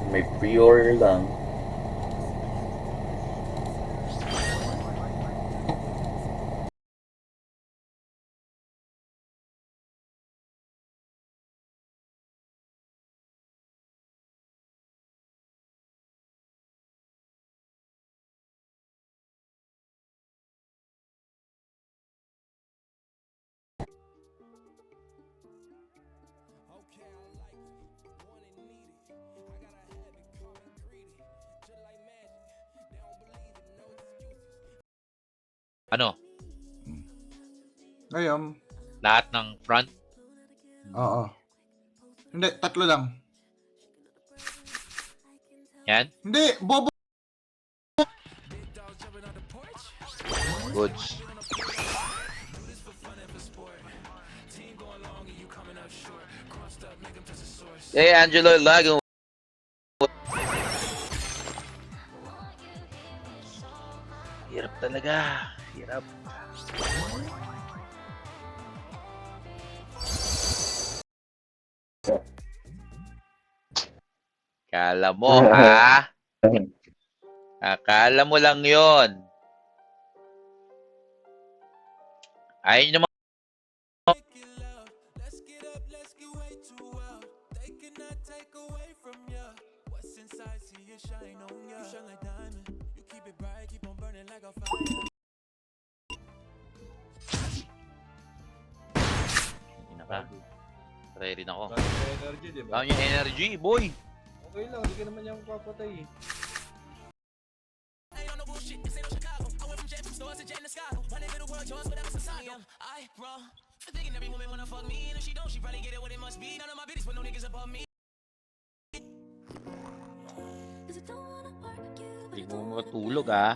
May pre-order lang. Ano? Ngayon, Lahat ng front? oo. Hindi, tatlo lang. Yan? Hindi, bobo. Goods. Hey, Angelo Lago. Hirap talaga. Hirap. Kala mo, ha? Akala mo lang yon. Ayun naman. Ka. Ready na ako. Energy, di ba? Down yung energy, boy. Okay lang, hindi ka naman yung papatay eh. Hindi mo matulog, ha?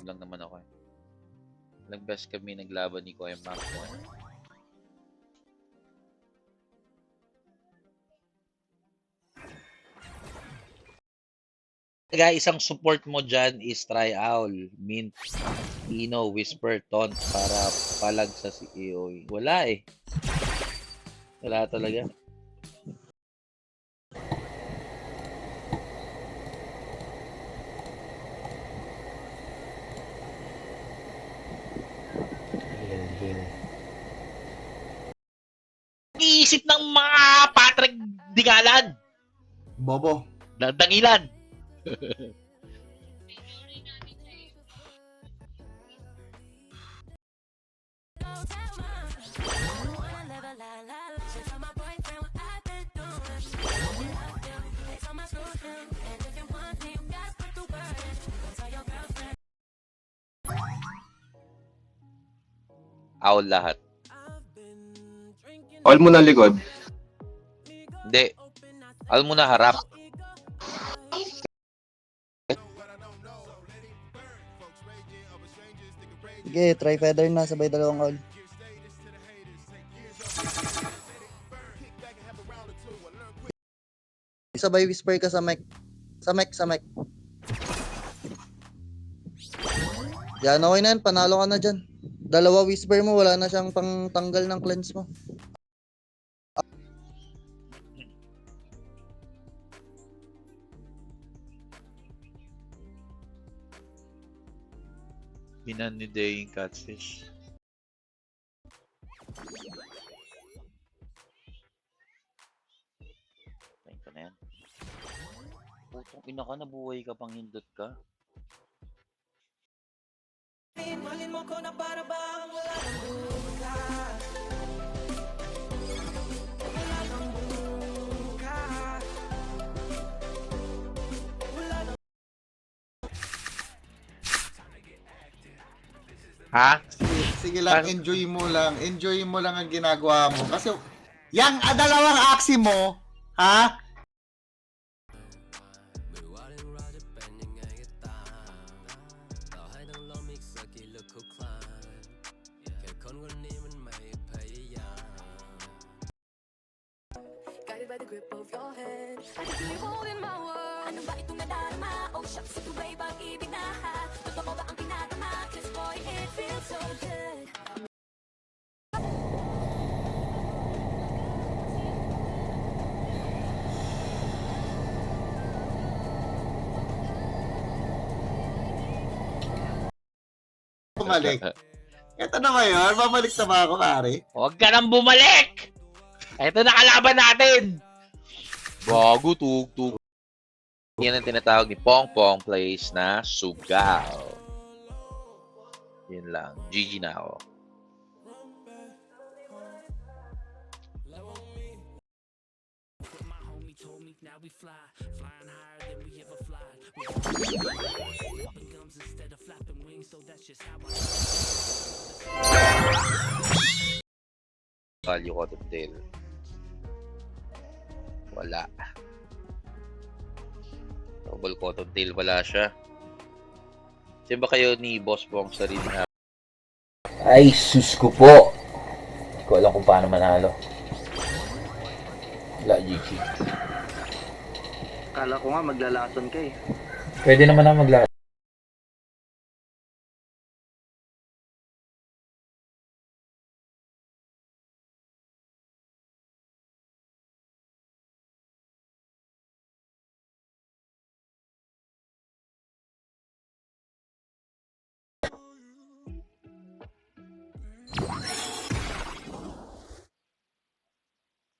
Lang naman ako eh. Ilang best kami naglaban ni Kuya Mac. Guys, isang support mo dyan is Tri-Owl, Mint, Ino, Whisper, Taunt para palag sa CEO. Wala eh. Wala talaga. Iisip ng mga Patrick Dingalan. Bobo. Dangilan. Owl lahat. All mo na likod. Hindi. Owl muna harap. Sige, try feather na, sabay dalawang all. Sabay whisper ka sa mic. Sa mic. Yan, okay na yan, panalo ka na dyan. Dalawa whisper mo, wala na siyang pangtanggal ng cleanse mo. Binan ni Day yung catfish. Tayin ko na yan. Putong ina ka, nabuhay ka pang hindot ka. Ha? Sige lang, enjoy mo lang. Enjoy mo lang ang ginagawa mo. Kasi, yang dalawang aksi mo, ha? Guided by the grip of your hand, I can feel you holding my world. Ano ba itong nadarama? Oh shucks, ito ba'y pag-ibig na ha? Totoo ba ang pinatama? 'Cause boy, it feels so good. bumalik. Ito na ba yun? Babalik na ba ako, pare? Huwag ka nang bumalik! Ito na kalaban natin! Bago, tug-tug. Yan ang tinatawag ni Pong Plays na sugal. Yun lang. GG na ako. Value ko tail. Wala. Double cotton tail wala siya. Kasi ba kayo ni Boss Pong sa rin ha? Ay, sus ko po! Hindi ko alam kung paano manalo. Wala, GG. Kala ko nga maglalason ka eh. Pwede naman ako maglaro.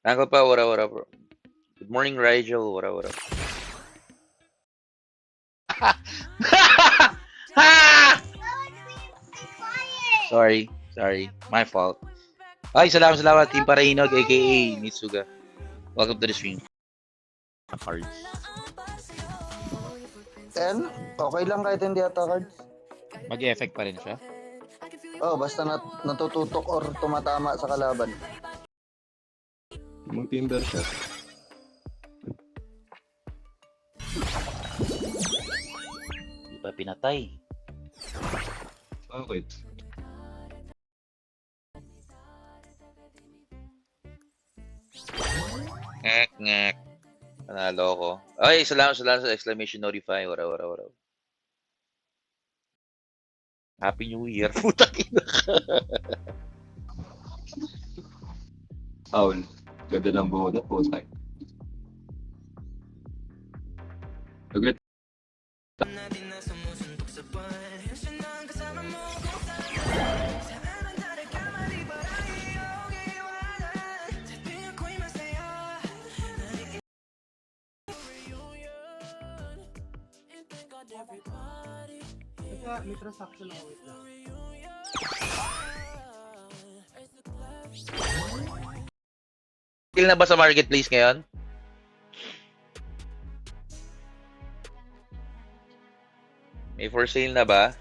Uncle pa, what up, bro? Good morning, Rigel. What up? Ha! Sorry. My fault. Ay, salamat. Team Parainog, aka Mitsuga. Welcome to the stream. Cards. 10? Okay lang kahit hindi ata cards. Mag-effect pa rin siya. Oh, basta natututok or tumatama sa kalaban. Mag-timber siya. Hindi pa pinatay. Bakit? Ngek. Panalo ko. Ay, salamat sa exclamation notify. What up. Happy New Year. Putang ina ka. Paul. Ganda ng buhod na po. Agad. May transaction ako, wait lang. Kill na ba sa marketplace ngayon? May for sale na ba?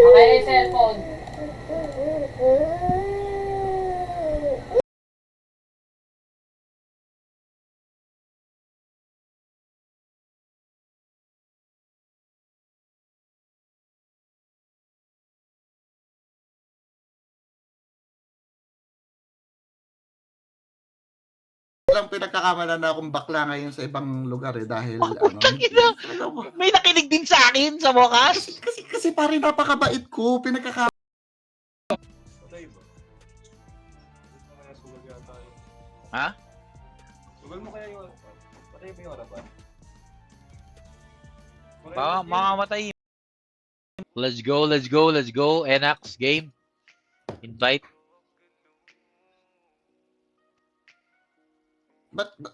Okay, cellphone. Walang pinagkakamalan na akong bakla ngayon sa ibang lugar eh dahil May nakinig din sa akin sa wakas. kasi pare napakabait ko, pinagkakamalan. Patay ba? Kaya sugal yata yun. Ha? Sugal mo kaya yung harapan? Patay ba yung harapan? Mamamatay. Let's go. Enax game. Invite. Tanga!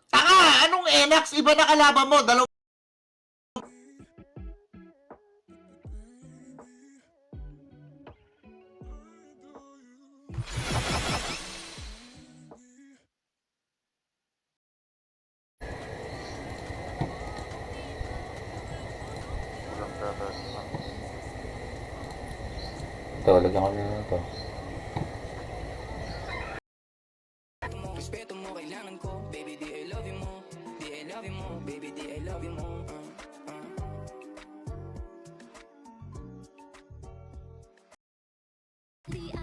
Anong Enax? Iba na kalaban mo. Dalawa. Ito, lagyan ko na ito. Respeto mo kailangan ko, baby, di I love you mo. Di I love you mo, baby, di I love you mo.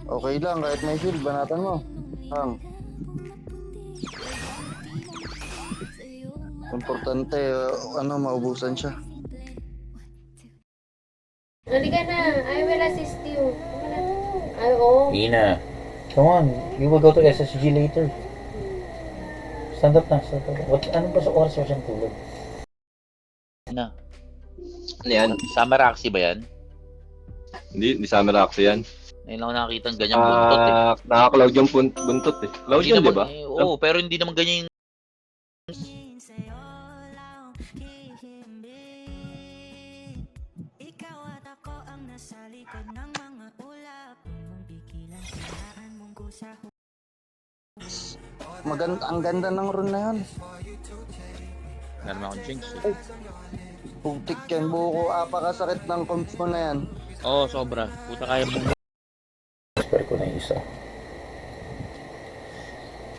Okay lang kahit may shield, banatan mo. Importante, maubusan siya. Halika na. I will assist you. Ay, oo. Ina. Come on, we will go to SSG later. Stand up na. Anong ba sa oras mo siyang tulog? Na. Ano yan? Summer Axie ba yan? Hindi summer axie yan. Ngayon lang ako nakakita ng ganyang buntot eh. Naka-cloud yung buntot eh. Cloud yun, di ba? Oo, pero hindi naman ganyan yung... Ikaw at ako ang nasa likod ng mga ulap. Kung pikilan, kailangan mong kusa. Maganda, ang ganda ng run na yan. Wala naman akong jinx eh. Putik yan, buko. Apakasakit ng comps mo na yan. Oo, sobra. Puta kaya mong... Whisper ko na yung isa.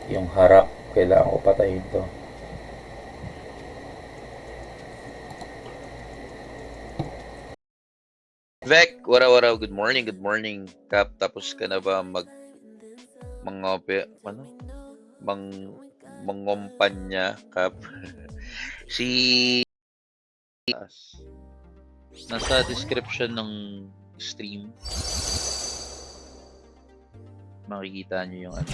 Yung harap, kailangan ko patayin to. Vec, wara-wara, good morning, Kap. Tapos ka na ba mangompanya, Kap? Si nasa description ng stream makikita nyo yung ano.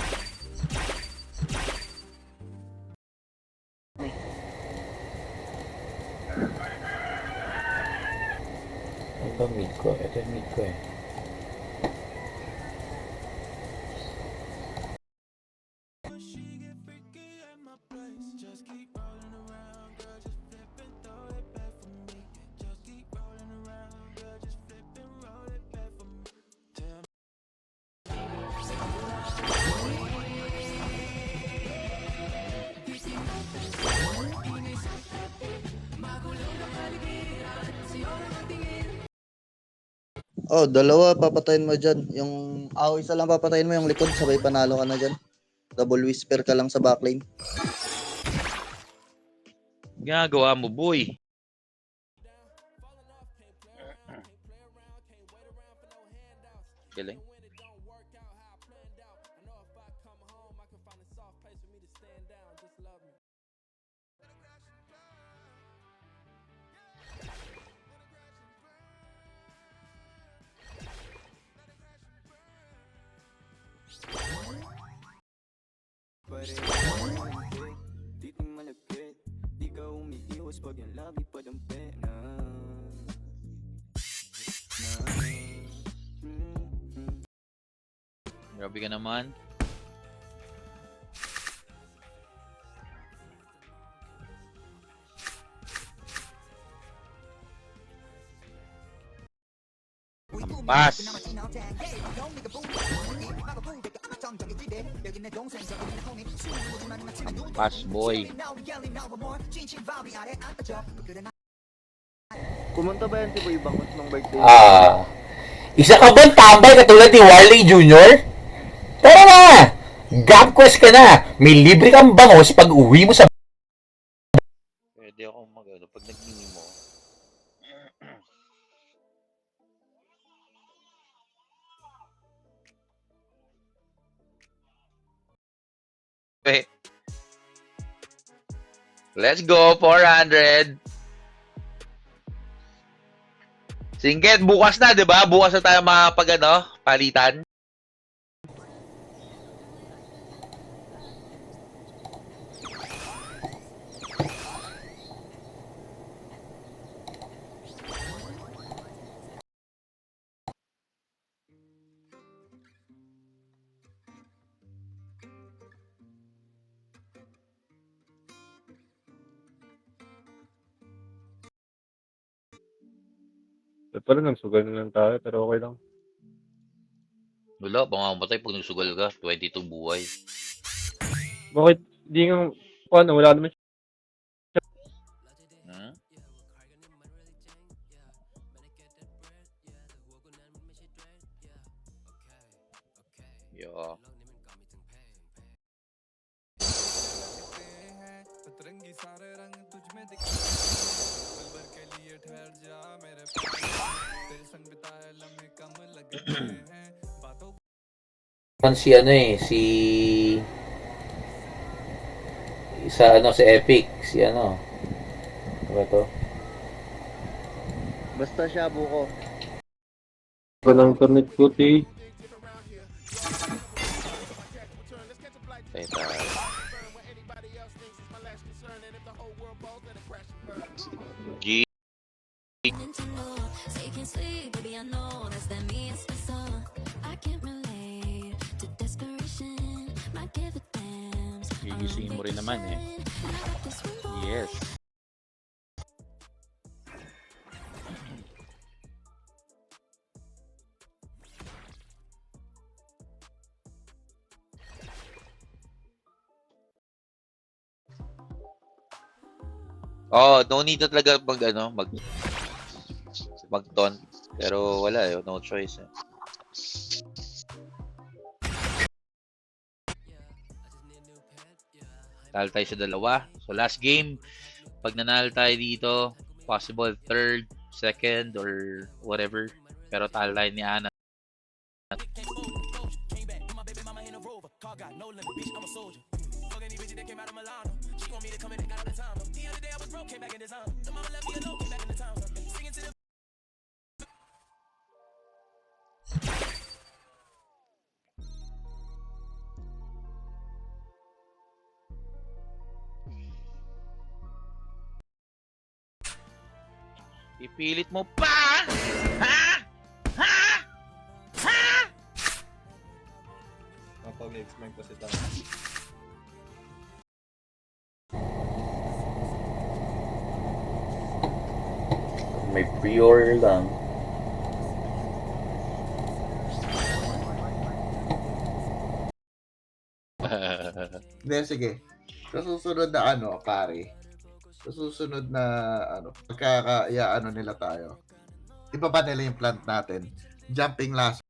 Ito mid ko. Ito yung mid ko eh. Oh, dalawa papatayin mo dyan. Yung isa lang papatayin mo, yung likod, sabay panalo ka na dyan. Double whisper ka lang sa backlane. Ginagawa mo, boy. Galing. Titing malagkit, di ka umiiwas pag yung lagi padampi na. Grabe ka naman. Ampas. Ampas, boy. Kumunta ba yan si Boy Bangot nung birthday? Isa ka bang tambay katulad ni Warley Jr.? Tara na! Gap quest ka na! May libre kang bangos pag uwi mo sa... Pwede ako mag-ano pag nag-mimo. Okay. Let's go, 400. Singket, bukas na, di ba? Bukas na tayo makapag palitan. Parang nagsugal na lang tayo, pero okay lang. Wala, pamamatay pag nagsugal ka. 22 buhay. Bakit? Di nga, wala naman siya. Hmm? Yo. Si ano eh, sa Epic, si ano. Ano ba to? Basta siya, buko. Walang internet ko, ti. Tayo tayo. G. Say you can't sleep, baby, I know that's that means it's all. I can't relate to desperation. Might give a damn. Gigisingin mo rin naman eh. Yes. Oh, no need na talaga mag-taunt. Pero wala eh, no choice eh. Talo tayo sa dalawa. So last game, pag nanalo tayo dito, possible third, second, or whatever. Pero talo tayo ni Ana. Ipilit mo pa! Ha? Ha? Ha? Kapag explain ko si Tama. May pre-order lang. Hindi, sige. Sa susunod na pare. Sa susunod na pagkakayaano nila tayo. Ibaba nila yung plant natin. Jumping last.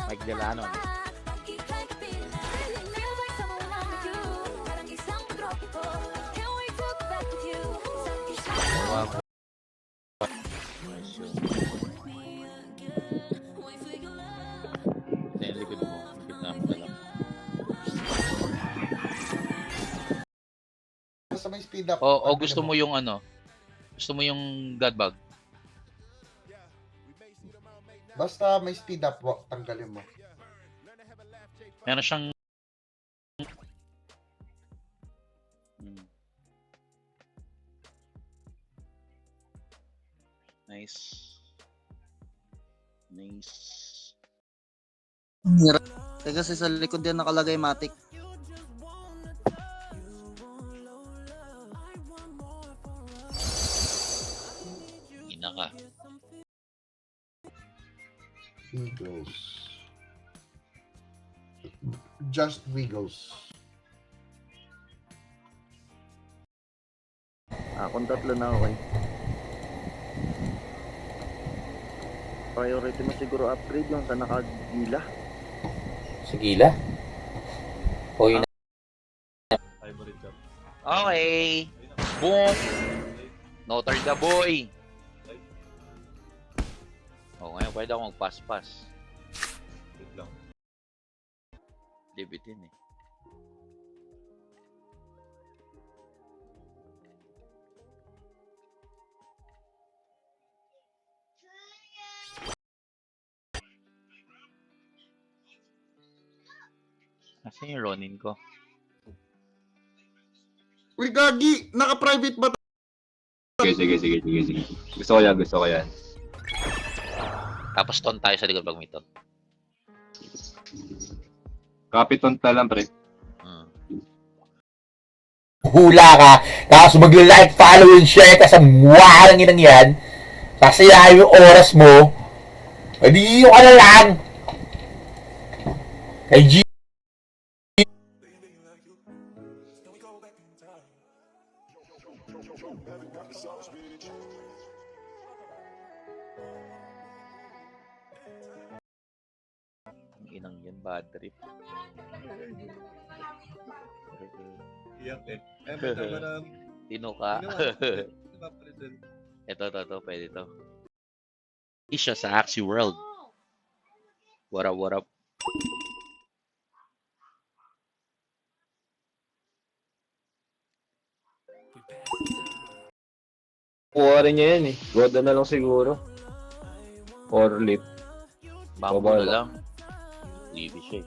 Mike Delano. Wow. Yung likod mo. Likod na lang. Basta may speed up. O gusto mo yung gusto mo yung God bag? Basta may speed up, tanggalin mo. Meron siyang Nice. Kasi sa likod yan nakalagay Matic. Ina ka. Wiggles. Just Wiggles. Kung tatlo na okay. Priority mo siguro upgrade yung sa nakagila. Sa gila? O yun Favorite job. Okay. Boom. Notar the boy. Ngayon pwede ako mag-pass-pass. Wait lang. Debitin eh. Asan yung Ronin ko? Uy, gagi! Naka-private ba? Sige. Gusto ko yan. Tapos ton tayo sa likod pag may ton. Kapiton ta lang, pre. hula ka, tapos mag-like, follow, and share ka sa mukha ng inang yan, sasayahin yung oras mo, edi ka na lang. Kay G. Inang yan, bad trip. Iyak eh. Better ba na? Tino ka. Ito, pwede to. Isha sa Axie World. What up? Kuha rin niya yan eh. Goda na lang siguro. Or lit. Bambo Mobile. na lang. Libi siya eh.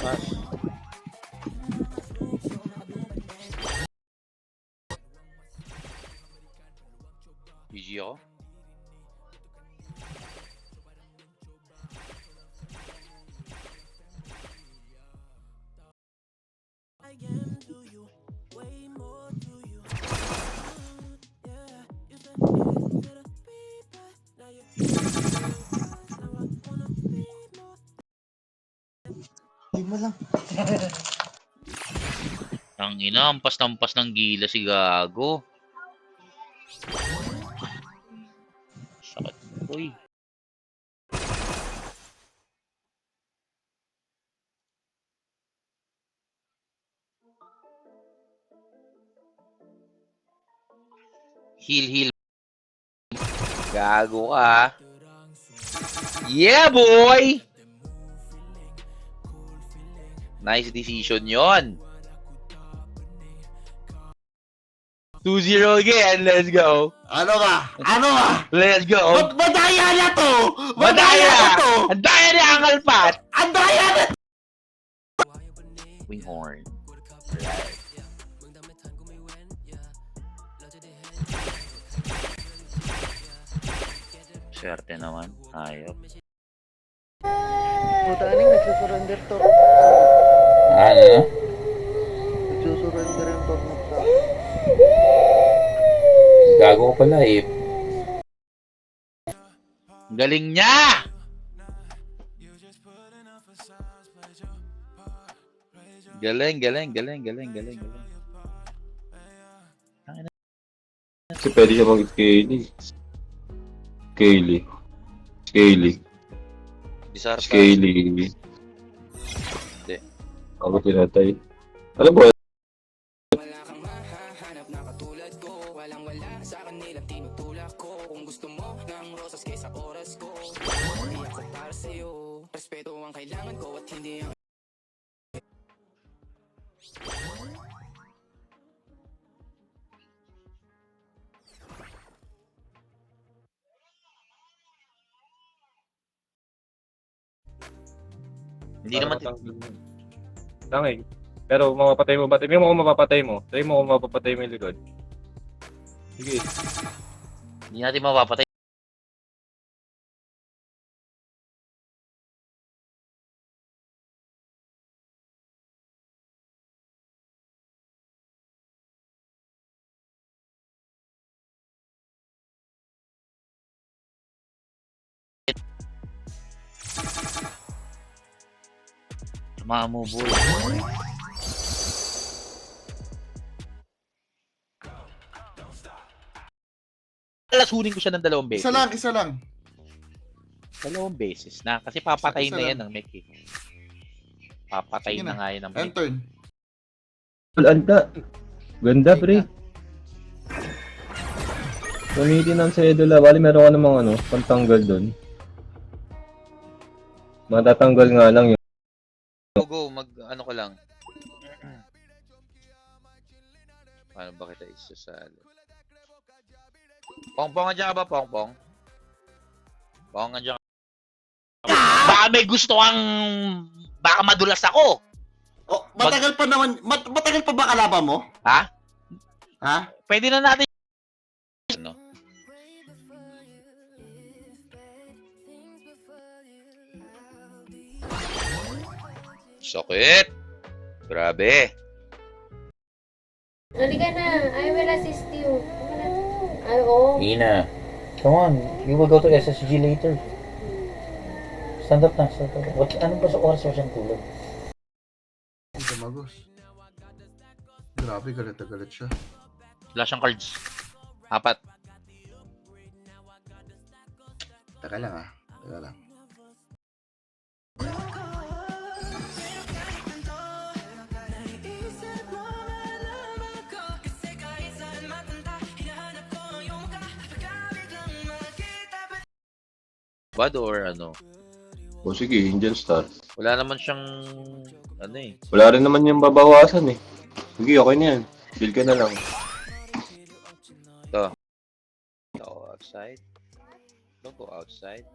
lakas. GG ako. Ay mo lang. Ang ina, ampas ng gila si Gago. Sakit. Uy. Heal. Gago ka. Yeah, boy! Nice decision yon. 2-0 again. Let's go. Ano ba? Ano ba? Let's go. Madaya na to! Madaya! na to! Ang daya ni Uncle Pat! Ang daya na Winghorn. Swerte naman. Ayop. Puta aning nagsusurrender to. Ano? Nagsusurrender yung Tornok sa. Gago ko pala eh. Galing niya! Galing. Kasi pwede siya mag-Scaly. Disarta. Scaly. Hindi. Ako tinatay. Alam mo, Wala kang mahahanap na katulad ko. Walang wala sa kanila tinutulak ko. Kung gusto mo ng rosas kaysa oras ko, hindi ako para sa'yo. Respeto ang kailangan ko at hindi ang Hindi naman. Tangay. Pero mapapatay mo ba? Tingnan mo kung mapapatay mo. Tingnan mo kung mapapatay mo yung likod. Sige. Hindi natin mapapatay. Mamo boy. Lasunin ko siya ng 2 beses. Isa lang. 2 beses na. Kasi papatay Isa na lang. yan ng mech eh. Papatay Sige na na. nga yan ng mech. End turn. Anda. Ganda, pre. Gamitin ng sedula. Bali, meron ka namang pantanggal doon. Matatanggal nga lang yun. Go, ano ko lang. Paano ba kita isasali? Pongpong, andyan ka ba, Pongpong? Pong, andyan ka. Baka may gusto kang... Baka madulas ako. Oh, matagal pa naman. Matagal pa ba kalaban mo? Ha? Ha? Pwede na natin... Ano? Sakit. Grabe. Halika na. I will assist you. Ay, oo. Ina. Come on. You will go to SSG later. Stand up na. Ano ba sa oras mo siyang tulog? Ay, dumagos. Grabe, galit na galit siya. Wala siyang cards. 4. Taka lang. Bad or ano? O sige, Angel Star. Wala naman siyang... Ano eh. Wala rin naman yung babawasan eh. Sige, okay na yan. Deal ka na lang. Ito. Go outside. Don't go outside.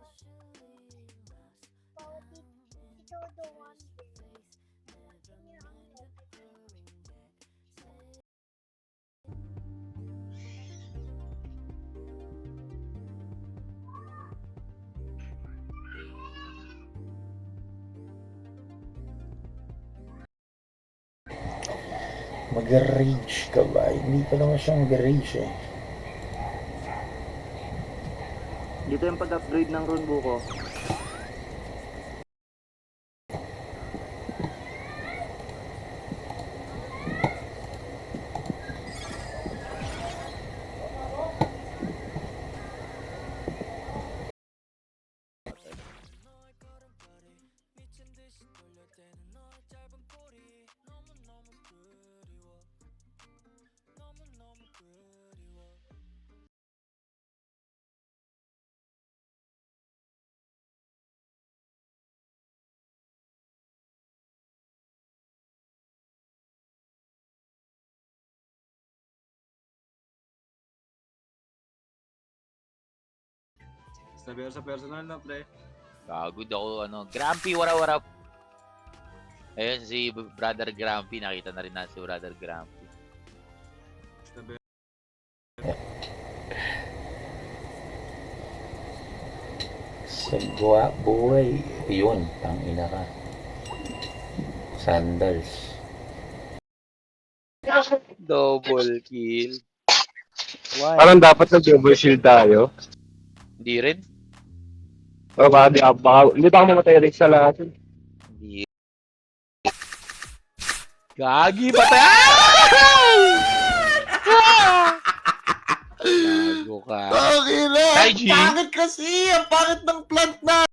Mag-rage ka ba? Hindi pa naman siya mag-rage eh. Dito yung pag-upgrade ng rune buko. Sabi sa personal na, pre. Gagod ako, Grumpy, what up? Ayun, si Brother Grumpy. Nakita na rin natin si Brother Grumpy. Sagwa boy. Yun, tangina ka. Sandals. Double kill. Why? Parang dapat nag-double shield tayo. Hindi rin. O hindi pa ako mamatay rin sa lahat. Hindi. Gagi, patay! Gago ka. Okay na! Hi, G. Pangit kasi! Ang pangit ng plant na!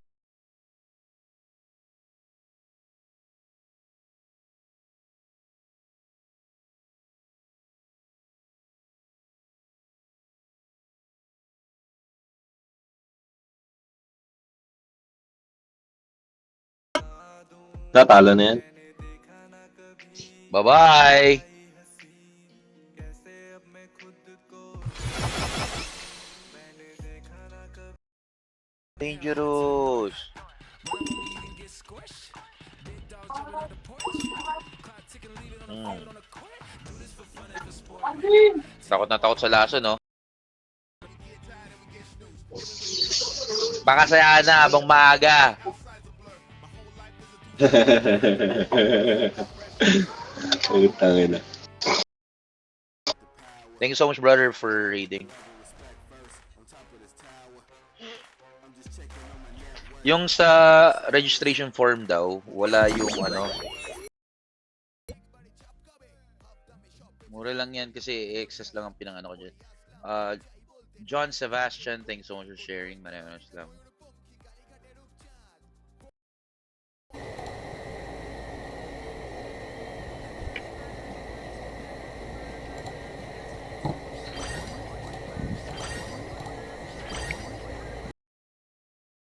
Natalo na yan. Bye-bye! Dangerous! Takot na takot sa laso, no? Pakasayaan na habang maaga. Tangina. Thank you so much, brother, for reading. Yung sa registration form daw, wala yung mura lang yan kasi excess lang ang pinangano ko dyan. John Sebastian, thanks so much for sharing. Maraming salamat.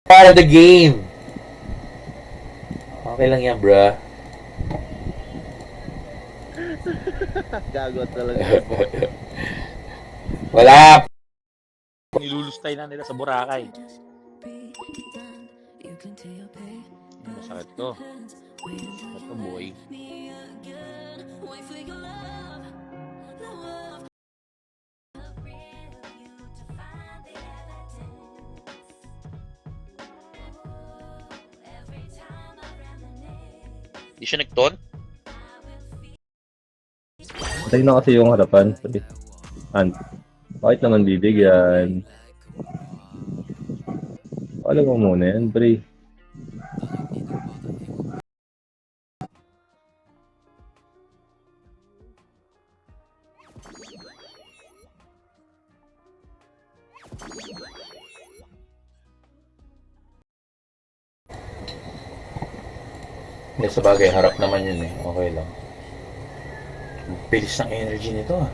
Part of the game. Okay lang yan, bruh. Gago talaga. Wala. Nilulustay na nila sa Boracay. Masakit to. Ito, boy. Di siya nagton? Patay na kasi yung harapan. Bakit naman bibigyan? Alam mo muna yan, pre. Hindi, sa bagay, harap naman yun eh. Okay lang. Bilis ng energy nito ah.